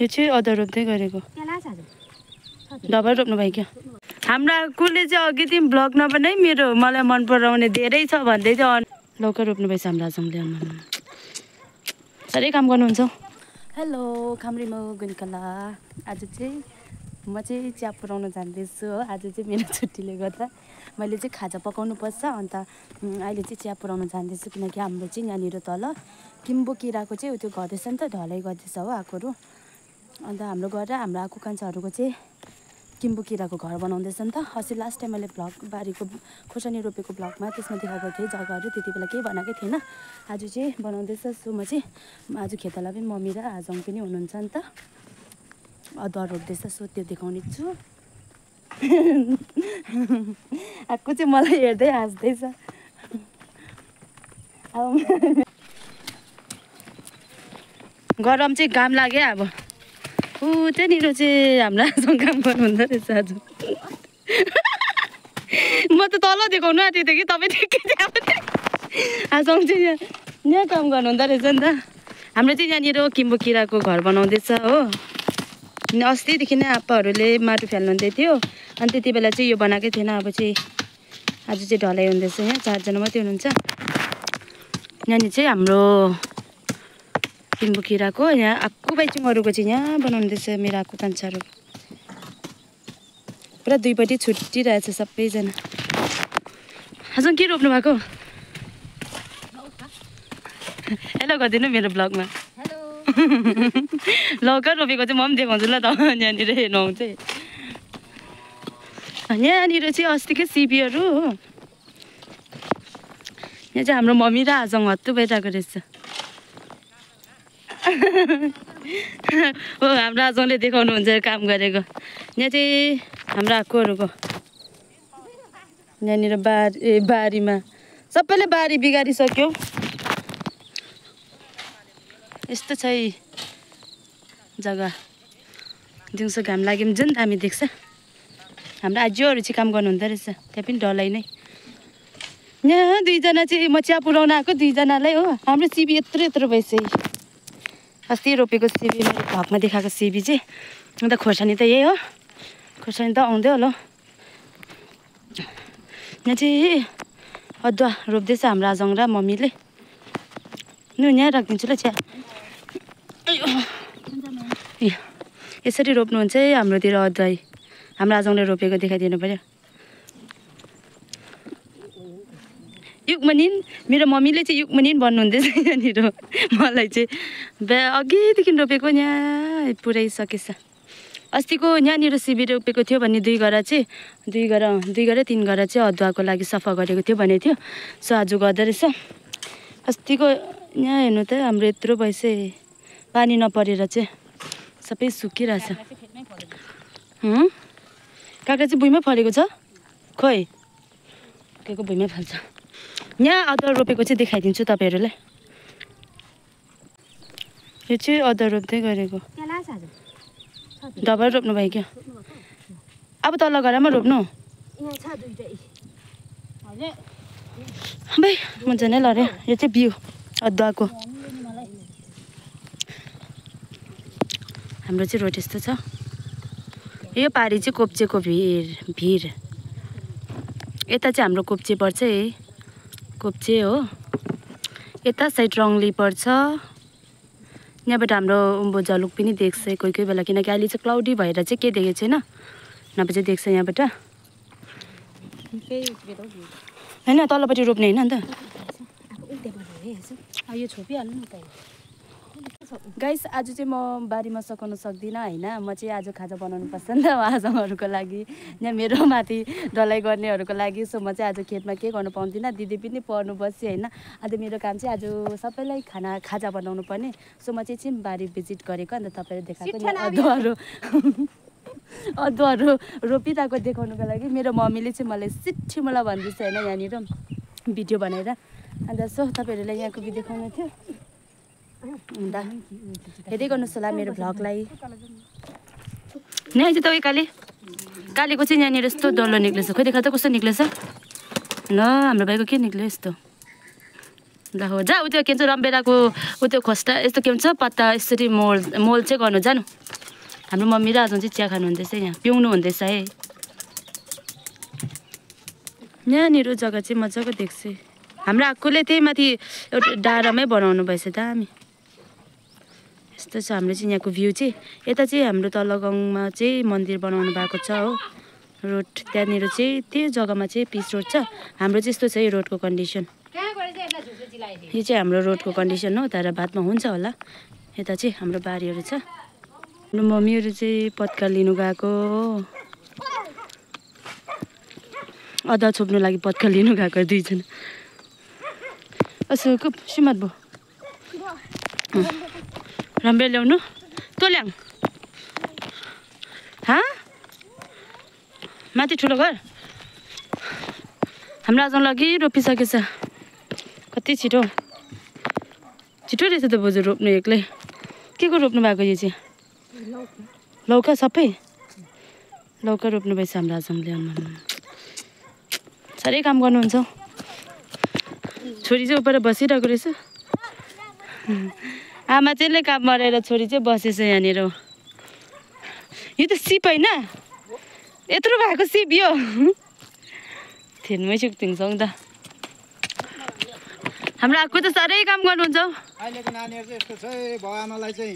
यो चाहिँ अदुवा रोप्दै गरेको डबल रोप्नु भयो क्या हाम्रा कुले चाहिँ अघि तिमी ब्लग नबनाइ मेरो मलाई मन पराउने धेरै छ भन्दै चाहिँ लौका रोप्नु भएछ हाम्रो आजमले साह्रै काम गर्नुहुन्छ हेलो खाम्रीमा गुनिकला आज चाहिँ म चाहिँ चिया पुऱ्याउन जाँदैछु हो आज चाहिँ मेरो छुट्टीले गर्दा मैले चाहिँ खाजा पकाउनु पर्छ अन्त अहिले चाहिँ चिया पुऱ्याउन जाँदैछु किनकि हाम्रो चाहिँ यहाँनिर तल किम्बो किराको चाहिँ त्यो गर्दैछ नि त ढलाइ गर्दैछ हो आगोहरू अन्त हाम्रो घर र हाम्रो आगो कान्छाहरूको चाहिँ किम्बो किराको घर बनाउँदैछ नि त अस्ति लास्ट टाइम मैले भ्लग बारीको खोर्सानी रोपेको भ्लगमा त्यसमा देखाएको थिएँ जग्गाहरू त्यति बेला केही बनाएकै थिएन आज चाहिँ बनाउँदैछ सो म चाहिँ आज खेताला पनि मम्मी र आजङ पनि हुनुहुन्छ नि त अदुवा रोप्दैछ सो त्यो देखाउने छु आएको चाहिँ मलाई हेर्दै हाँस्दैछ गरम चाहिँ घाम लाग्यो अब त्यहाँनिर चाहिँ हाम्रो आजङ काम गर्नुहुँदो रहेछ आज म त तल देखाउनु आँटेको थिएँ कि तपाईँ आजङ चाहिँ यहाँ काम गर्नुहुँदो रहेछ नि त हाम्रो चाहिँ यहाँनिर किम्बो किराको घर बनाउँदैछ हो अस्तिदेखि नै आप्पाहरूले माटो फाल्नुहुँदै थियो अनि त्यति बेला चाहिँ यो बनाएकै थिएन अब चाहिँ आज चाहिँ ढलाइ हुँदैछ यहाँ 4 जना मात्रै हुनुहुन्छ यहाँनिर चाहिँ हाम्रो किम्बो किराको यहाँ आक्कु बाइचुङहरूको चाहिँ यहाँ बनाउँदैछ मेरो आक्कु कान्छाहरू पुरा दुईपट्टि छुट्टिरहेछ सबैजना आजङ के रोप्नु भएको हेलो गरिदिनु मेरो ब्लगमा लौका रोपेको चाहिँ म पनि देखाउँछु ल त यहाँनिर हेर्नु आउँछ यहाँनिर चाहिँ अस्तिकै सिबीहरू हो यहाँ चाहिँ हाम्रो मम्मी र आजङ हत्तु भइरहेको रहेछ हो हाम्रो आजङले देखाउनुहुन्छ काम गरेको यहाँ चाहिँ हाम्रो आक्कोहरूको यहाँनिर बारीमा सबैले बारी बिगारिसक्यो यस्तो छ है जग्गा दिउँसो घाम लाग्यो भने जुन दामी देख्छ हाम्रो आजूहरू चाहिँ काम गर्नुहुँदो रहेछ त्यहाँ पनि ढलाइ नै यहाँ 2 जना चाहिँ म चिया पुऱ्याउन आएको 2 जनालाई हो हाम्रो सिबी यत्रो यत्रो भइसक्यो अस्ति रोपेको सिबी मेरो भगमा देखाएको सिबी चाहिँ अन्त खोर्सानी त यही हो खोर्सानी त आउँदै होला यहाँ चाहिँ अदुवा रोप्दैछ हाम्रो आजङ र मम्मीले nu यहाँ राखिदिन्छु ल चिया यसरी रोप्नुहुन्छ है हाम्रोतिर अदुवा हाम्रो आजङले रोपेको देखाइदिनु पर्यो युगमनिन मेरो मम्मीले चाहिँ युगमनिन भन्नुहुँदैछ यहाँनिर मलाई चाहिँ अघिदेखि रोपेको यहाँ पुऱ्याइसकेछ अस्तिको यहाँनिर सिबी रोपेको थियो भने 2 गरा चाहिँ 2 गरा 3 गरा चाहिँ अदुवाको लागि सफा गरेको थियो भनेको थियो सो आज गर्दो रहेछ अस्तिको यहाँ हेर्नु त हाम्रो यत्रो भइसक्यो पानी नपरेर चाहिँ सबै सुकिरहेछ काँक्रा चाहिँ भुइँमै फलेको छ खोइ केको भुइँमै फल्छ यहाँ अदुवा रोपेको चाहिँ देखाइदिन्छु तपाईँहरूलाई यो चाहिँ अदुवा रोप्दै गरेको डबल रोप्नु भयो क्या अब तल घरमा रोप्नु भाइ मजा नै लड्यो यो चाहिँ बिउ अदुवाको हाम्रो चाहिँ रोड यस्तो छ यो पारी चाहिँ कोप्चेको भिर यता चाहिँ हाम्रो कोप्चे पर्छ है कोप्चे हो यता साइड रङ्गली पर्छ यहाँबाट हाम्रो उम्बो झलुक पनि देख्छ कोही कोही बेला किनकि अहिले चाहिँ क्लाउडी भएर चाहिँ के देखेको छैन नभए चाहिँ देख्छ यहाँबाट होइन तल्लोपट्टि रोप्ने होइन अन्त यो छोपिहाल्नु नि त गाइस आज चाहिँ म बारीमा सघाउन सक्दिनँ होइन म चाहिँ आज खाजा बनाउनु पर्छ नि त आजङहरूको लागि यहाँ मेरो माथि ढलाइ गर्नेहरूको लागि सो म चाहिँ आज खेतमा के गर्नु पाउँदिनँ दिदी पनि पढ्नु बस्यो होइन अन्त मेरो काम चाहिँ आज सबैलाई खाजा बनाउनु पर्ने सो म चाहिँ बारी भिजिट गरेको अन्त तपाईँले देखाएको अदुवाहरू रोपिरहेको देखाउनुको लागि मेरो मम्मीले चाहिँ मलाई सिट्ठी मलाई भन्दैछ होइन यहाँनिर भिडियो बनाएर अन्त सो तपाईँहरूलाई यहाँको भिडियो देखाउनु थियो अन्त हेर्दै गर्नुहोस् होला मेरो भ्लगलाई यहाँ चाहिँ तपाईँ कालेको चाहिँ यहाँनिर यस्तो डल्लो निक्लेछ खोइ देखा त कस्तो निक्लेछ ल हाम्रो भाइको के निक्ल्यो यस्तो ल हो जा उ त्यो के भन्छ रमभेडाको उ त्यो खोस्टा यस्तो के भन्छ पत्ता यसरी मोल चाहिँ गर्नु जानु हाम्रो मम्मी र आज चाहिँ चिया खानु हुँदैछ यहाँ पिउनु हुँदैछ है यहाँनिर जग्गा चाहिँ मजाको देख्छु हाम्रो आक्कुले त्यही माथि एउटा डाँडामै बनाउनु भएछ दामी यस्तो छ हाम्रो चाहिँ यहाँको भ्यू चाहिँ यता चाहिँ हाम्रो तल्लो गाउँमा चाहिँ मन्दिर बनाउनु भएको छ हो रोड त्यहाँनिर चाहिँ त्यो जग्गामा चाहिँ पिच रोड छ हाम्रो चाहिँ यस्तो छ यो रोडको कन्डिसन यो चाहिँ हाम्रो रोडको कन्डिसन हो तर बादमा हुन्छ होला यता चाहिँ हाम्रो बारीहरू छ हाम्रो मम्मीहरू चाहिँ पत्का लिनु गएको हो अदुवा छोप्नु लागि पत्का लिनु गएको दुईजना असो सिमत भयो राम्रो ल्याउनु तँ ल्याङ माथि ठुलो घर हाम्रो आज लागि रोपिसकेछ कति छिटो रहेछ त बोजू रोप्नु एक्लै के को रोप्नु भएको यो चाहिँ लौका सबै लौका रोप्नु भएछ हाम्रो आजमले साह्रै काम गर्नुहुन्छ छोरी चाहिँ उपर बसिरहेको रहेछ आमा चाहिँ काम मरेर छोरी चाहिँ बसेछ यहाँनिर यो त सिप होइन यत्रो भएको सिप यो थिनमै सुक्तिन्छौँ त हाम्रो आक्कु त साह्रै काम गर्नुहुन्छ अहिलेको नानीहरु चाहिँ यस्तो छ बाबुआमालाई चाहिँ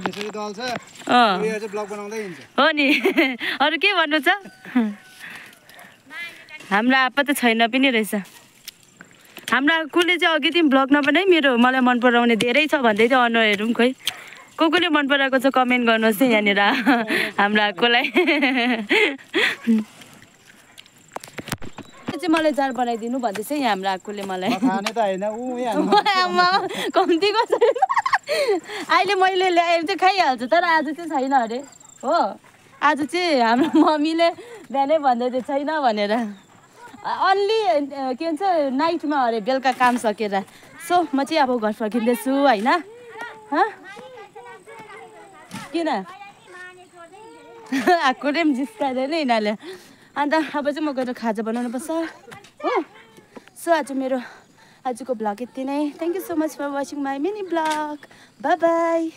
त्यसरी दल्छ यो चाहिँ ब्लग बनाउँदै हिँड्छ हो नि अरु के भन्नु छ हाम्रो आपा त छैन पनि रहेछ हाम्रो आक्कुले चाहिँ अघि तिमी ब्लग नबनाइ मेरो मलाई मन पराउने धेरै छ भन्दै थियो अनुहारहरू पनि खोइ को मन पराएको छ कमेन्ट गर्नुहोस् है यहाँनिर हाम्रो आक्कुलाई चाहिँ मलाई जार बनाइदिनु भन्दैछ यहाँ हाम्रो आक्कुले मलाई खाने त हैन उ यहाँ कम्तीको छैन अहिले मैले ल्याए चाहिँ खाइहाल्छ तर आज चाहिँ छैन अरे हो आज चाहिँ हाम्रो मम्मीले बिहानै भन्दै थियो छैन भनेर अन्ली के भन्छ नाइटमा अरे बेलुका काम सकेर सो म चाहिँ अब घर फर्किँदैछु होइन किन आक्कुले पनि जिस्काएर नै यिनीहरूले अन्त अब चाहिँ म गएर खाजा बनाउनु पर्छ हो सो आज मेरो आजको ब्लग यति नै thank you so much for watching my mini vlog bye by